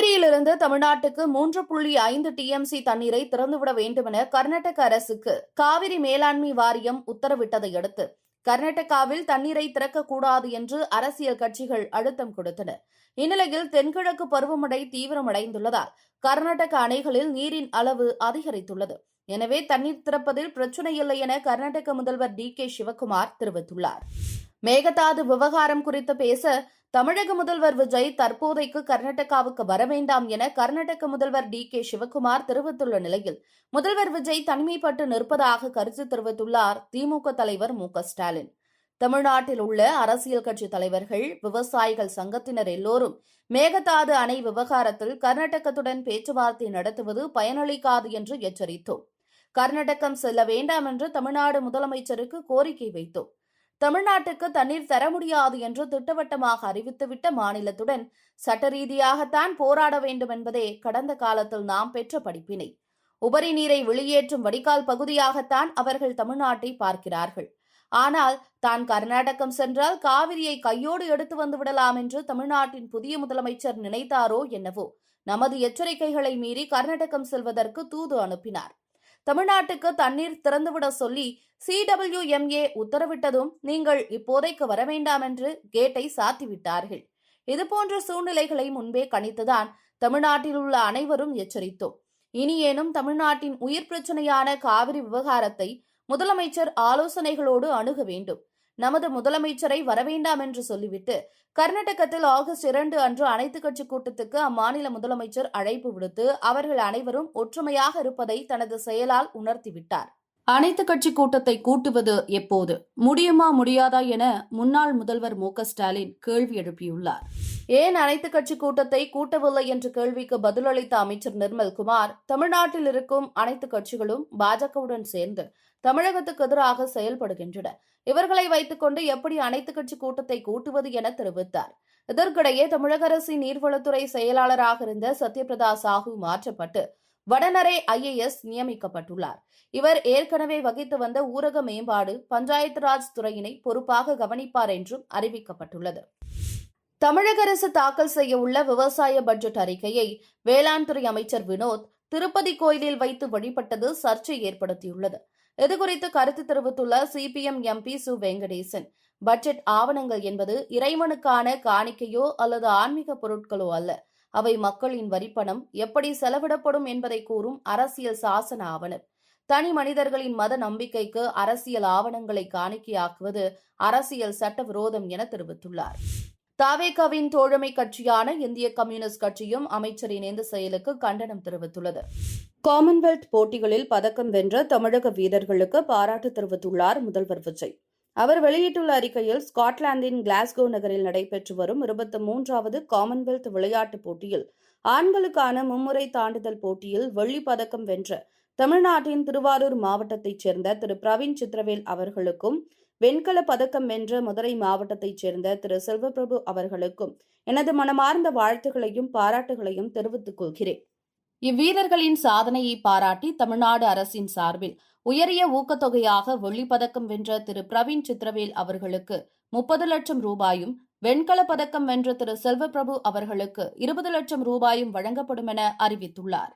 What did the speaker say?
காவிரியிலிருந்து தமிழ்நாட்டுக்கு 3.5 டிஎம்சி தண்ணீரை திறந்துவிட வேண்டுமென கர்நாடக அரசுக்கு காவிரி மேலாண்மை வாரியம் உத்தரவிட்டதை அடுத்து கர்நாடகாவில் தண்ணீரை திறக்கக்கூடாது என்று அரசியல் கட்சிகள் அழுத்தம் கொடுத்தன. இந்நிலையில் தென்கிழக்கு பருவமழை தீவிரமடைந்துள்ளதால் கர்நாடக அணைகளில் நீரின் அளவு அதிகரித்துள்ளது. எனவே தண்ணீர் திறப்பதில் பிரச்சினையில்லை என கர்நாடக முதல்வர் டி.கே. சிவக்குமார் தெரிவித்துள்ளார். மேகதாது விவகாரம் குறித்து பேச தமிழக முதல்வர் விஜய் தற்போதைக்கு கர்நாடகாவுக்கு வர வேண்டாம் என கர்நாடக முதல்வர் டி.கே. சிவக்குமார் தெரிவித்துள்ள நிலையில் முதல்வர் விஜய் தனிமைப்பட்டு நிற்பதாக கருத்து தெரிவித்துள்ளார் திமுக தலைவர் மு.க.ஸ்டாலின். தமிழ்நாட்டில் உள்ள அரசியல் கட்சி தலைவர்கள், விவசாயிகள் சங்கத்தினர் எல்லோரும் மேகதாது அணை விவகாரத்தில் கர்நாடகத்துடன் பேச்சுவார்த்தை நடத்துவது பயனளிக்காது என்று எச்சரித்தோம். கர்நாடகம் செல்ல வேண்டாம் என்று தமிழ்நாடு முதலமைச்சருக்கு கோரிக்கை வைத்தோம். தமிழ்நாட்டுக்கு தண்ணீர் தர முடியாது என்று திட்டவட்டமாக அறிவித்துவிட்ட மாநிலத்துடன் சட்ட ரீதியாகத்தான் போராட வேண்டும் என்பதே கடந்த காலத்தில் நாம் பெற்ற படிப்பினை. உபரி நீரை வெளியேற்றும் வடிகால் பகுதியாகத்தான் அவர்கள் தமிழ்நாட்டை பார்க்கிறார்கள். ஆனால் தான் கர்நாடகம் சென்றால் காவிரியை கையோடு எடுத்து வந்து விடலாம் என்று தமிழ்நாட்டின் புதிய முதலமைச்சர் நினைத்தாரோ என்னவோ, நமது எச்சரிக்கைகளை மீறி கர்நாடகம் செல்வதற்கு தூது அனுப்பினார். தமிழ்நாட்டுக்கு தண்ணீர் திறந்துவிட சொல்லி CWMA உத்தரவிட்டதும் நீங்கள் இப்போதைக்கு வர வேண்டாம் என்று கேட்டை சாத்திவிட்டார்கள். இதுபோன்ற சூழ்நிலைகளை முன்பே கணித்துதான் தமிழ்நாட்டில் உள்ள அனைவரும் எச்சரித்தோம். இனியேனும் தமிழ்நாட்டின் உயிர் பிரச்சனையான காவிரி விவகாரத்தை முதலமைச்சர் ஆலோசனைகளோடு அணுக வேண்டும். நமது முதலமைச்சரை வரவேண்டாம் என்று சொல்லிவிட்டு கர்நாடகத்தில் ஆகஸ்ட் 2 அன்று அனைத்துக் கட்சி கூட்டத்துக்கு அம்மாநில முதலமைச்சர் அழைப்பு விடுத்து அவர்கள் அனைவரும் ஒற்றுமையாக இருப்பதை தனது செயலால் உணர்த்திவிட்டார். அனைத்துக் கட்சி கூட்டத்தை கூட்டுவது எப்போது, முடியுமா முடியாதா என முன்னாள் முதல்வர் மு.க.ஸ்டாலின் கேள்வி எழுப்பியுள்ளார். ஏன் அனைத்துக் கட்சி கூட்டத்தை கூட்டவில்லை என்ற கேள்விக்கு பதிலளித்த அமைச்சர் நிர்மல்குமார், தமிழ்நாட்டில் இருக்கும் அனைத்து கட்சிகளும் பாஜகவுடன் சேர்ந்து தமிழகத்துக்கு எதிராக செயல்படுகின்றன. இவர்களை வைத்துக் கொண்டு எப்படி அனைத்துக் கட்சி கூட்டத்தை கூட்டுவது என தெரிவித்தார். இதற்கிடையே தமிழக அரசின் நீர்வளத்துறை செயலாளராக இருந்த சத்யபிரதா சாஹூ மாற்றப்பட்டு வடநரை IAS நியமிக்கப்பட்டுள்ளார். இவர் ஏற்கனவே வகித்து வந்த ஊரக மேம்பாடு, பஞ்சாயத்து ராஜ் துறையினை பொறுப்பாக கவனிப்பார் என்றும் அறிவிக்கப்பட்டுள்ளது. தமிழக அரசு தாக்கல் செய்ய உள்ள விவசாய பட்ஜெட் அறிக்கையை வேளாண் துறை அமைச்சர் வினோத் திருப்பதி கோயிலில் வைத்து வழிபட்டது சர்ச்சை ஏற்படுத்தியுள்ளது. இதுகுறித்து கருத்து தெரிவித்துள்ள CPM MP Su Venkatesan, budget ஆவணங்கள் என்பது இறைவனுக்கான காணிக்கையோ அல்லது ஆன்மீக பொருட்களோ அல்ல. அவை மக்களின் வரிப்பணம் எப்படி செலவிடப்படும் என்பதை கூறும் அரசியல் சாசன ஆவணம். தனி மனிதர்களின் மத நம்பிக்கைக்கு அரசியல் ஆவணங்களை காணிக்கையாக்குவது அரசியல் சட்டவிரோதம் என தெரிவித்துள்ளார். தாவேகாவின் தோழமை கட்சியான இந்திய கம்யூனிஸ்ட் கட்சியும் அமைச்சரின் இந்த செயலுக்கு கண்டனம் தெரிவித்துள்ளது. காமன்வெல்த் போட்டிகளில் பதக்கம் வென்ற தமிழக வீரர்களுக்கு பாராட்டு தெரிவித்துள்ளார் முதல்வர் விஜய். அவர் வெளியிட்டுள்ள அறிக்கையில், ஸ்காட்லாந்தின் கிளாஸ்கோ நகரில் நடைபெற்று வரும் 23வது காமன்வெல்த் விளையாட்டுப் போட்டியில் ஆண்களுக்கான மும்முறை தாண்டுதல் போட்டியில் வெள்ளிப் பதக்கம் வென்ற தமிழ்நாட்டின் திருவாரூர் மாவட்டத்தைச் சேர்ந்த திரு பிரவீன் சித்திரவேல் அவர்களுக்கும், வெண்கலப் பதக்கம் வென்ற மதுரை மாவட்டத்தைச் சேர்ந்த திரு செல்வபிரபு அவர்களுக்கும் எனது மனமார்ந்த வாழ்த்துக்களையும் பாராட்டுகளையும் தெரிவித்துக் கொள்கிறேன். இவ்வீரர்களின் சாதனையை பாராட்டி தமிழ்நாடு அரசின் சார்பில் உயரிய ஊக்கத்தொகையாக வெள்ளிப்பதக்கம் வென்ற திரு பிரவீன் சித்திரவேல் அவர்களுக்கு 30 லட்சம் ரூபாயும், வெண்கலப் பதக்கம் வென்ற திரு செல்வபிரபு அவர்களுக்கு 20 லட்சம் ரூபாயும் வழங்கப்படும் என அறிவித்துள்ளார்.